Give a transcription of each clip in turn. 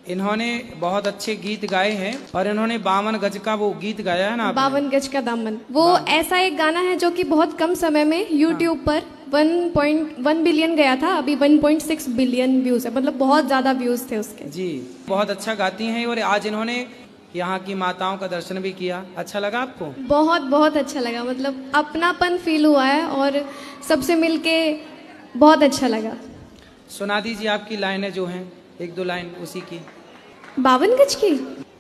इन्होंने बहुत अच्छे गीत गाए हैं और इन्होंने 52 गज का वो गीत गाया है ना आपने? 52 गज का दामन, वो ऐसा एक गाना है जो कि बहुत कम समय में YouTube पर 1.1 बिलियन गया था, अभी 1.6 बिलियन व्यूज है, मतलब बहुत ज्यादा व्यूज थे उसके। जी, बहुत अच्छा गाती हैं और आज इन्होंने यहाँ की माताओं का दर्शन भी किया। अच्छा लगा आपको? बहुत बहुत अच्छा लगा, मतलब अपनापन फील हुआ है और सबसे मिलके बहुत अच्छा लगा। सुना दीजिए आपकी लाइनें जो हैं, एक दो लाइन उसी की 52 गज की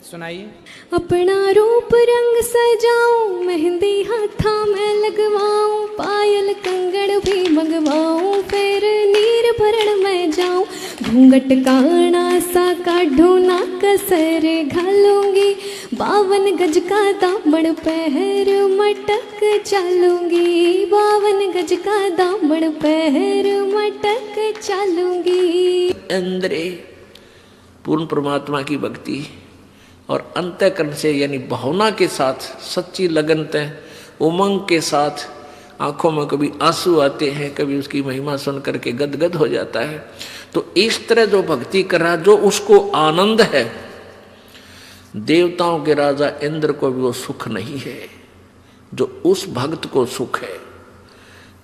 सुनाइए। अपना रूप रंग सजाऊं, मेहंदी हाथा में लगवाऊं, पायल कंगड़ भी मंगवाऊं, फिर नीर भरण में जाऊं, घूंघट काना सा काढूं ना कसर घालूंगी, 52 गज का दामन पहर मटक चलूंगी, 52 गज का दामन पहर मटक चलूंगी। अंदरे पूर्ण परमात्मा की भक्ति और अंतःकरण से यानी भावना के साथ, सच्ची लगनता उमंग के साथ, आंखों में कभी आंसू आते हैं, कभी उसकी महिमा सुन करके गदगद हो जाता है। तो इस तरह जो भक्ति कर रहा, जो उसको आनंद है, देवताओं के राजा इंद्र को भी वो सुख नहीं है जो उस भक्त को सुख है।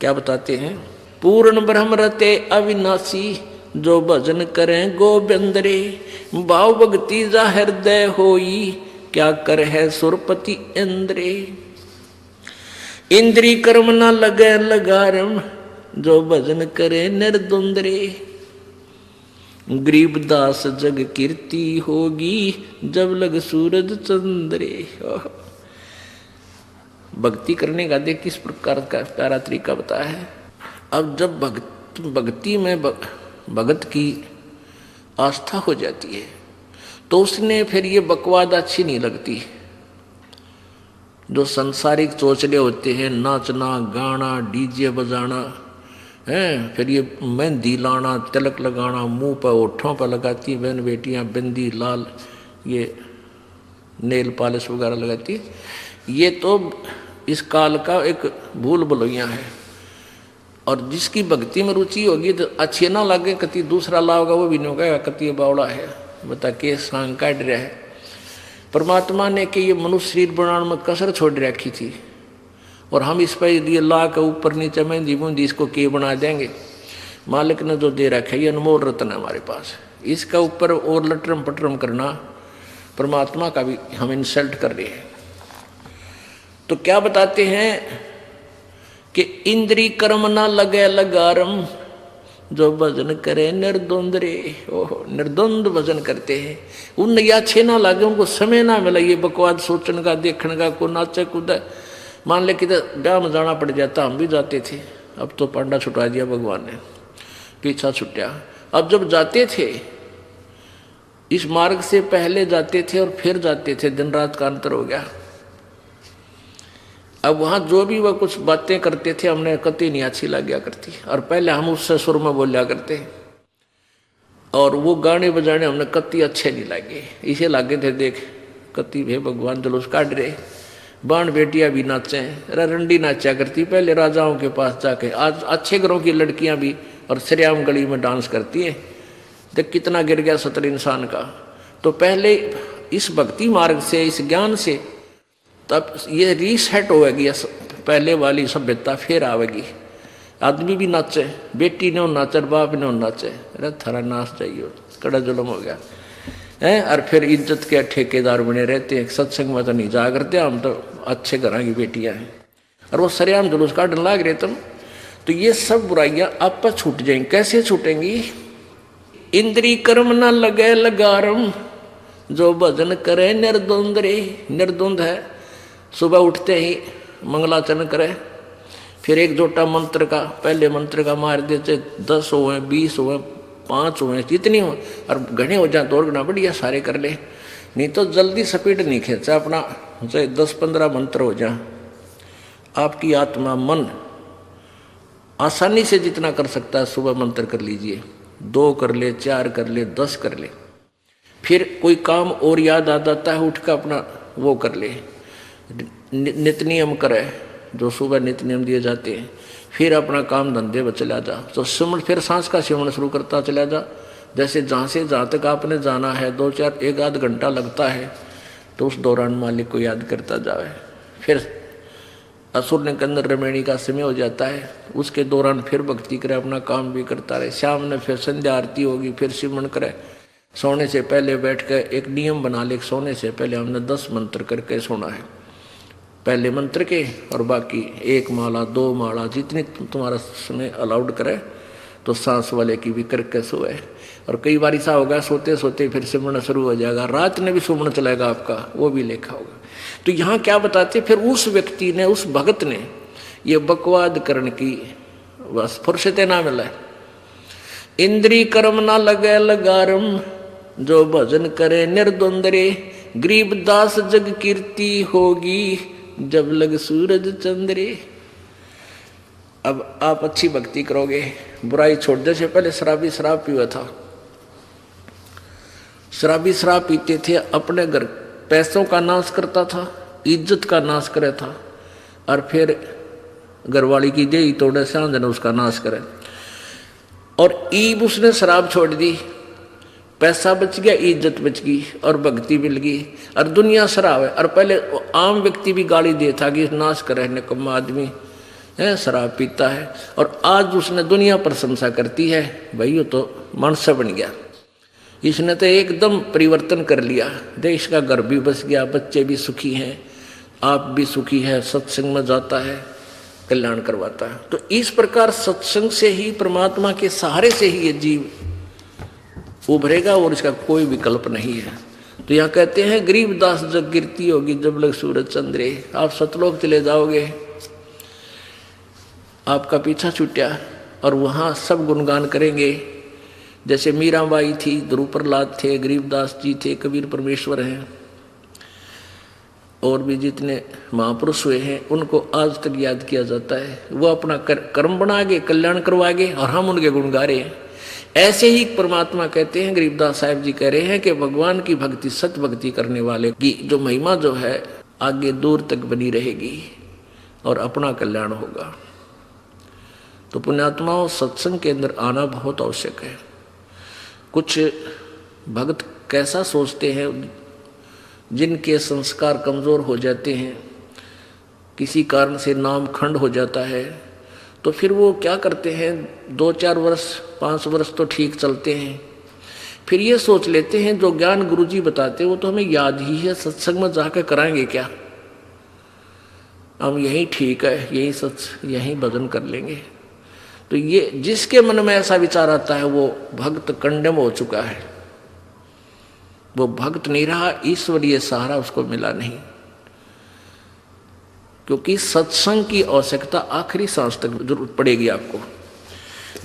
क्या बताते हैं? पूर्ण ब्रह्म रते अविनाशी, जो भजन करें गोविंद रे, भाव भक्ति जा हृदय होई, क्या कर है सुरपति इंद्रे। इंद्री कर्म न लगे लगारम, जो भजन करे निर्द्वंद रे, गरीबदास जग कीर्ति होगी, जब लग सूरज चंद्रे। भक्ति करने का देख किस प्रकार का प्यारा तरीका बताया है। अब जब भक्ति में भगत की आस्था हो जाती है तो उसने फिर ये बकवाद अच्छी नहीं लगती। जो संसारिक चोचले होते हैं, नाचना गाना डीजे बजाना है, फिर ये मेहंदी लाना तिलक लगाना, मुंह पर होठों पर लगाती बहन बेटियां बिंदी लाल ये नेल पॉलिश वगैरह लगाती, ये तो इस काल का एक भूल भुलैया है। और जिसकी भक्ति में रुचि होगी तो अच्छे ना लगे, कति दूसरा लाओगा वो भी नहीं होगा, कति बावड़ा है बता के सांग काट रहा है। परमात्मा ने कि ये मनुष्य शरीर बनाने में कसर छोड़ रखी थी और हम इस पर ये ला के ऊपर नीचे मेहंदी बूंदी इसको के बना देंगे। मालिक ने जो दे रखा है ये अनमोल रत्न है हमारे पास, इसका ऊपर और लटरम पटरम करना परमात्मा का भी हम इंसल्ट कर रहे हैं। तो क्या बताते हैं कि इंद्री कर्म ना लगे लगारम, जो भजन करे निर्द्वंद रे। ओहो, निर्द्वंद भजन करते हैं, उन या अच्छे ना लगे, उनको समय ना मिला ये बकवाद सोचने का देखने का, को नाचे कूदा। मान ले कि ब्याह में जाना पड़ जाता, हम भी जाते थे, अब तो पांडा छुटवा दिया भगवान ने, पीछा छुट्या। अब जब जाते थे इस मार्ग से पहले जाते थे और फिर जाते थे, दिन रात का अंतर हो गया। अब वहाँ जो भी वह कुछ बातें करते थे हमने कति नहीं अच्छी लगा करती, और पहले हम उससे सुर में बोलिया करते, और वो गाने बजाने हमने कति अच्छे नहीं लगे। इसे लागे थे देख कति भे भगवान जुलूस काट रहे, बाण बेटियां भी नाचे, रंडी नाचा करती पहले राजाओं के पास जाके। आज अच्छे घरों की लड़कियां भी और श्रेयाम गली में डांस करती है, देख कितना गिर गया सतर इंसान का। तो पहले इस भक्ति मार्ग से, इस ज्ञान से तब ये रीसेट होगी, पहले वाली सभ्यता फिर आवेगी। आदमी भी नाचे, बेटी ने नाचे, बाप ने नाचे, अरे थारा नाच चाहिए, कड़ा जुलम हो गया है। और फिर इज्जत के ठेकेदार बने रहते हैं, सत्संग में तो नहीं जा करते, हम तो अच्छे घर की बेटियां हैं, और वो सरेआम जुलूस काटने लाग रहे तुम। तो ये सब बुराइयां आप पर छूट जाएंगी। कैसे छूटेंगी? इंद्री कर्म न लगे लगारम, जो भजन करे निर्द्वंद रे। निर्द्वंद है, सुबह उठते ही मंगलाचरण करे, फिर एक जोटा मंत्र का, पहले मंत्र का मार देते, 10 हुए 20 हुए 5 हुए जितनी हो, और घने हो जाए तो और घना बढ़िया सारे कर ले, नहीं तो जल्दी स्पीड नहीं खींचा अपना, चाहे 10-15 मंत्र हो जाए। आपकी आत्मा मन आसानी से जितना कर सकता है सुबह मंत्र कर लीजिए, 2 कर ले, 4 कर ले, 10 कर ले। फिर कोई काम और याद आ जाता है, उठ कर अपना वो कर ले, नित नियम करे, जो सुबह नित नियम दिए जाते हैं। फिर अपना काम धंधे में चला जा, तो सिमरण, फिर सांस का सिमरण शुरू करता चला जा, जैसे जहाँ से जहाँ तक आपने जाना है 1-2 घंटा लगता है, तो उस दौरान मालिक को याद करता जाए। फिर असुर ने कंदर रमेणी का समय हो जाता है, उसके दौरान फिर भक्ति करे, अपना काम भी करता रहे। शाम में फिर संध्या आरती होगी, फिर सिमरन करे। सोने से पहले बैठ कर एक नियम बना ले, सोने से पहले हमने 10 मंत्र करके सोना है, पहले मंत्र के, और बाकी 1 माला 2 माला जितनी तुम्हारा समय अलाउड करे, तो सांस वाले की भी करके सोए। और कई बार ऐसा होगा सोते सोते फिर सिमरन शुरू हो जाएगा, रात में भी सुमरन चलेगा आपका, वो भी लेखा होगा। तो यहाँ क्या बताते, फिर उस व्यक्ति ने, उस भगत ने ये बकवाद करने की बस फुर्सत ना मिला। इंद्री कर्म ना लगे लगारम, जो भजन करे निर्द्वंद्रे, गरीबदास जग कीर्ति होगी, जब लग सूरज चंद्रे। अब आप अच्छी भक्ति करोगे, बुराई छोड़ दे। से पहले शराबी शराब पीवा था, शराबी शराब पीते थे, अपने घर पैसों का नाश करता था, इज्जत का नाश करे था, और फिर घरवाली की देही तोड़े सांझ ने उसका नाश करे। और ईब उसने शराब छोड़ दी, पैसा बच गया, इज्जत बच गई, और भक्ति मिल गई, और दुनिया शराब है। और पहले आम व्यक्ति भी गाली देता कि नाश करे, निकम्मा आदमी है, शराब पीता है। और आज उसने दुनिया प्रशंसा करती है, भाई ये तो मनुष्य बन गया, इसने तो एकदम परिवर्तन कर लिया, देश का घर भी बस गया, बच्चे भी सुखी हैं, आप भी सुखी है, सत्संग में जाता है, कल्याण करवाता है। तो इस प्रकार सत्संग से ही, परमात्मा के सहारे से ही ये जीव उभरेगा, और इसका कोई विकल्प नहीं है। तो यहाँ कहते हैं गरीबदास जग कीर्ति होगी, जब लग सूरज चंद्रे। आप सतलोक चले जाओगे, आपका पीछा छूटा, और वहाँ सब गुणगान करेंगे। जैसे मीराबाई थी, ध्रुव प्रहलाद थे, गरीबदास जी थे, कबीर परमेश्वर हैं, और भी जितने महापुरुष हुए हैं, उनको आज तक याद किया जाता है। वो अपना कर्म बनागे, कल्याण करवागे, और हम उनके गुण गा रहे हैं। ऐसे ही परमात्मा कहते हैं, गरीबदास साहब जी कह रहे हैं कि भगवान की भक्ति, सत भक्ति करने वाले की जो महिमा जो है आगे दूर तक बनी रहेगी, और अपना कल्याण होगा। तो पुण्यात्माओं, सत्संग के अंदर आना बहुत आवश्यक है। कुछ भक्त कैसा सोचते हैं, जिनके संस्कार कमज़ोर हो जाते हैं, किसी कारण से नाम खंड हो जाता है, तो फिर वो क्या करते हैं, 2-4 वर्ष 5 वर्ष तो ठीक चलते हैं, फिर ये सोच लेते हैं जो ज्ञान गुरुजी बताते हैं वो तो हमें याद ही है, सत्संग में जाकर कराएंगे क्या, हम यही ठीक है, यही यही भजन कर लेंगे। तो ये जिसके मन में ऐसा विचार आता है वो भक्त कंडम हो चुका है, वो भक्त नहीं रहा, ईश्वरीय सहारा उसको मिला नहीं। क्योंकि सत्संग की आवश्यकता आखिरी सांस तक जरूरत पड़ेगी आपको।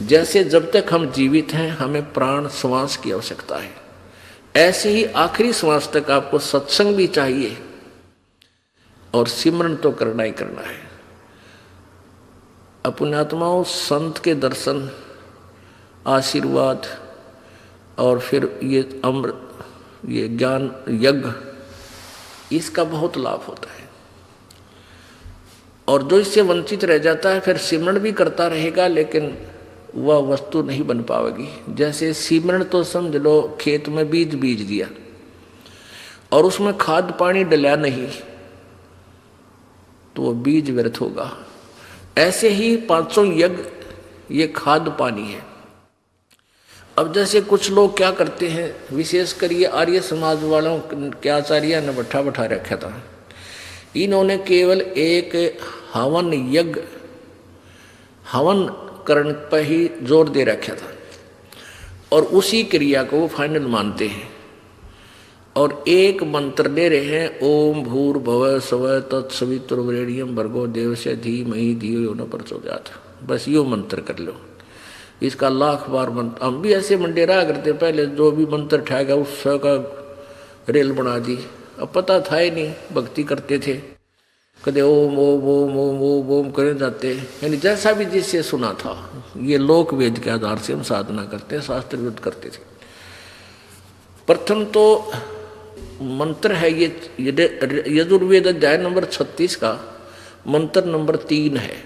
जैसे जब तक हम जीवित हैं हमें प्राण श्वास की आवश्यकता है, ऐसे ही आखिरी श्वास तक आपको सत्संग भी चाहिए, और सिमरन तो करना ही करना है। पुण्यात्माओं, संत के दर्शन, आशीर्वाद, और फिर ये अमृत, ये ज्ञान यज्ञ, इसका बहुत लाभ होता है। और जो इससे वंचित रह जाता है फिर सिमरन भी करता रहेगा, लेकिन वह वस्तु नहीं बन पाएगी। जैसे सिमरन तो समझ लो खेत में बीज बीज दिया और उसमें खाद पानी डला नहीं, तो वो बीज व्यर्थ होगा। ऐसे ही 500 यज्ञ ये खाद पानी है। अब जैसे कुछ लोग क्या करते हैं, विशेषकर ये आर्य समाज वालों के आचार्य ने बैठा बैठा रखा था, इन्होंने केवल एक हवन यज्ञ, हवन करण पर ही जोर दे रखा था, और उसी क्रिया को वो फाइनल मानते हैं। और एक मंत्र दे रहे हैं, ओम भूर्भुवः स्वः तत्सवितुर्वरेण्यं भर्गो देवस्य धीमहि धियो यो न प्रचोदयात्। बस यो मंत्र कर लो, इसका लाख बार मंत्र। हम भी ऐसे मंडेरा करते, पहले जो भी मंत्र उठाएगा उसका रेल बना दी। अब पता था ही नहीं, भक्ति करते थे, कदे ओम ओम ओम ओम ओम ओम करे जाते, यानी जैसा भी जिससे सुना था। ये लोक वेद के आधार से हम साधना करते हैं, शास्त्र विरुद्ध करते थे। प्रथम तो मंत्र है ये यजुर्वेद अध्याय नंबर 36 का मंत्र नंबर 3 है।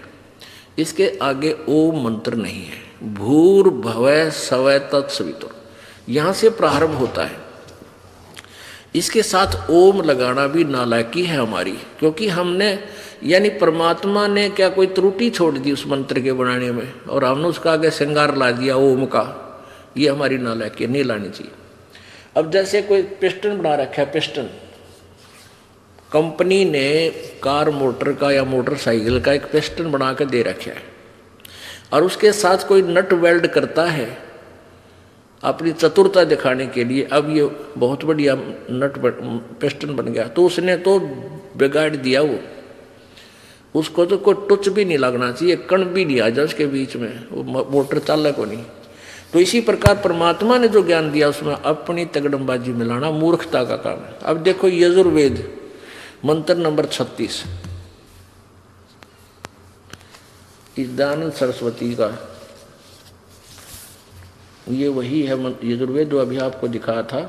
इसके आगे ओम मंत्र नहीं है। भूर्भुवः स्वः तत्सवितुर्, यहाँ से प्रारंभ होता है। इसके साथ ओम लगाना भी नालायकी है हमारी, क्योंकि हमने यानी परमात्मा ने क्या कोई त्रुटि छोड़ दी उस मंत्र के बनाने में, और हमने उसका आगे श्रृंगार ला दिया ओम का। ये हमारी नालायकी नहीं लानी चाहिए। अब जैसे कोई पिस्टन बना रखा है, पिस्टन कंपनी ने कार मोटर का या मोटरसाइकिल का एक पिस्टन बना के दे रखा है, और उसके साथ कोई नट वेल्ड करता है अपनी चतुरता दिखाने के लिए। अब ये बहुत बढ़िया पिस्टन बन गया, तो उसने तो बिगाड़ दिया। उसको तो कोई टच भी नहीं लगना चाहिए, कण भी नहीं आ जाए उसके बीच में, वो मोटर चालक हो नहीं। तो इसी प्रकार परमात्मा ने जो ज्ञान दिया उसमें अपनी तगड़मबाजी मिलाना मूर्खता का काम है। अब देखो यजुर्वेद मंत्र नंबर 36, इस दयानंद सरस्वती का, ये वही है यजुर्वेद जो अभी आपको दिखाया था।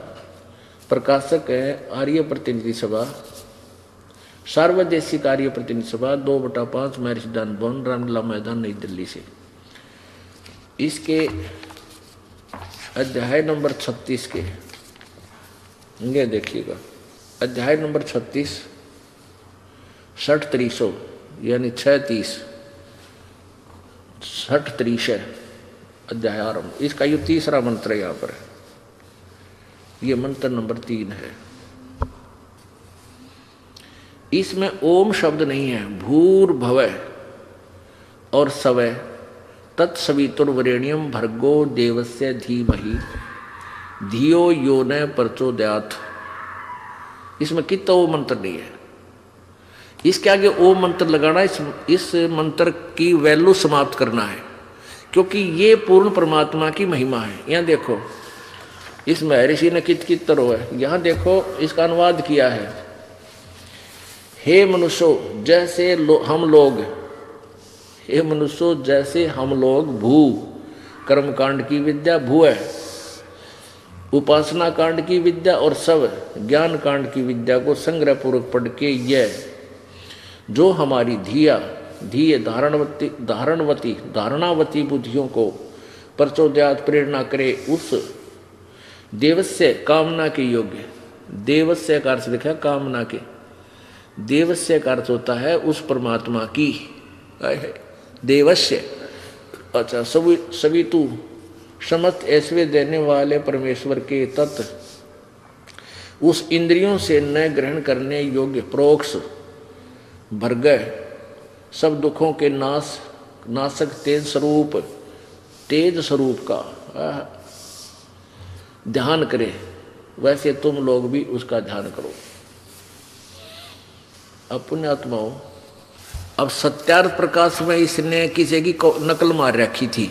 प्रकाशक है आर्य प्रतिनिधि सभा, सार्वदेशिक आर्य प्रतिनिधि सभा 2/5 महर्षि दान भवन, रामलीला मैदान, नई दिल्ली से। इसके अध्याय नंबर 36 के ये देखिएगा, अध्याय नंबर 36 60-300 यानी 6-30 60-30 अध्याय आरंभ। इसका ये तीसरा मंत्र यहाँ पर है, ये मंत्र नंबर 3 है। इसमें ओम शब्द नहीं है, भूर्भुवः और सवः तत्सवितुर्वरेण्यं भर्गो देवस्य धीमहि धियो यो न प्रचोदयात्। इसमें कितना ओम मंत्र नहीं है। इसके आगे ओम मंत्र लगाना इस मंत्र की वैल्यू समाप्त करना है, क्योंकि ये पूर्ण परमात्मा की महिमा है। यहाँ देखो इसमें ऋषि ने कित तरह है, यहाँ देखो इसका अनुवाद किया है, हे मनुष्यों जैसे हम लोग, हे मनुष्यों जैसे हम लोग भू कर्मकांड की विद्या, भू है उपासना कांड की विद्या, और सब ज्ञान कांड की विद्या को संग्रह पूर्वक पढ़ के यह जो हमारी धीय धारणावती बुद्धियों को प्रचोदयात प्रेरणा करे, उस देवस्य कामना के योग्य, देवस्य का अर्थ लिखा कामना के, देवस्य का अर्थ होता है उस परमात्मा की, देवस्य अच्छा सवितु समस्त ऐश्वर्य देने वाले परमेश्वर के तत्व, उस इंद्रियों से न ग्रहण करने योग्य प्रोक्ष भर्गः सब दुखों के नाशक तेज स्वरूप का ध्यान करे, वैसे तुम लोग भी उसका ध्यान करो। अब पुण्यात्माओं, अब सत्यार्थ प्रकाश में इसने किसी की नकल मार रखी थी,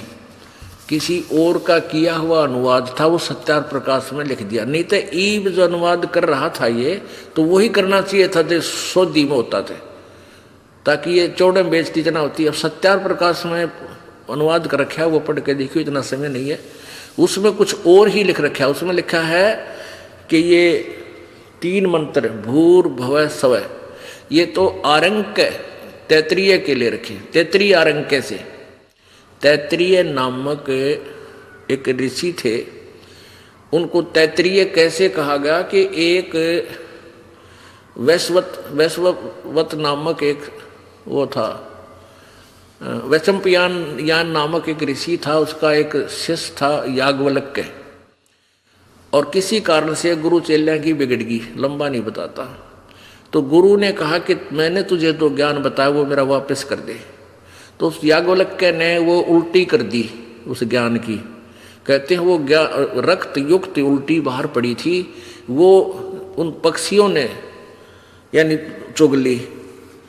किसी और का किया हुआ अनुवाद था, वो सत्यार्थ प्रकाश में लिख दिया। नहीं तो ईब जो अनुवाद कर रहा था ये, तो वही करना चाहिए था जो सोधी में होता था, ताकि ये चौड़े बेइज्जती ना होती। अब सत्यार्थ प्रकाश में अनुवाद कर रखा है, वो पढ़ के देखियो, इतना समय नहीं है। उसमें कुछ और ही लिख रखा है। उसमें लिखा है कि ये 3 मंत्र भूर्भुवः स्वः, ये तो आरंक तैतरीय के लिए रखे, तैतरीय आरंक से। तैतरीय नामक एक ऋषि थे, उनको तैतरीय कैसे कहा गया कि एक वैश्ववत नामक एक वो था, वैशंपायन नामक एक ऋषि था, उसका एक शिष्य था याज्ञवल्क्य, और किसी कारण से गुरु चेल्या की बिगड़ गई, लंबा नहीं बताता। तो गुरु ने कहा कि मैंने तुझे जो ज्ञान बताया वो मेरा वापस कर दे। तो उस याज्ञवल्क्य ने वो उल्टी कर दी उस ज्ञान की। कहते हैं वो रक्त युक्त उल्टी बाहर पड़ी थी, वो उन पक्षियों ने यानी चुग ली,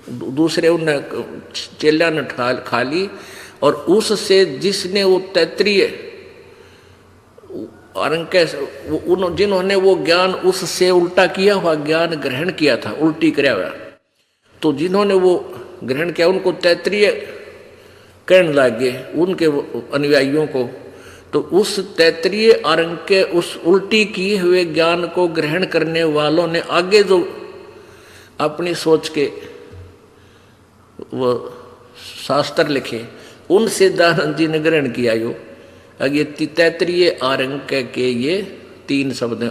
दूसरे उन चेल्या ने खा ली, और उससे जिसने वो तैतरीय जिन्होंने वो ज्ञान उससे उल्टा किया हुआ ज्ञान ग्रहण किया था, उल्टी कराया हुआ, तो जिन्होंने वो ग्रहण किया उनको तैतरीय कहने लगे उनके अनुयायियों को। तो उस तैतरीय आरंग के उस उल्टी किए हुए ज्ञान को ग्रहण करने वालों ने आगे जो अपनी सोच के वो शास्त्र लिखे, उनसे दयानंद जी ने ग्रहण किया यो अब ये 33 आरंक के ये 3 शब्द हैं।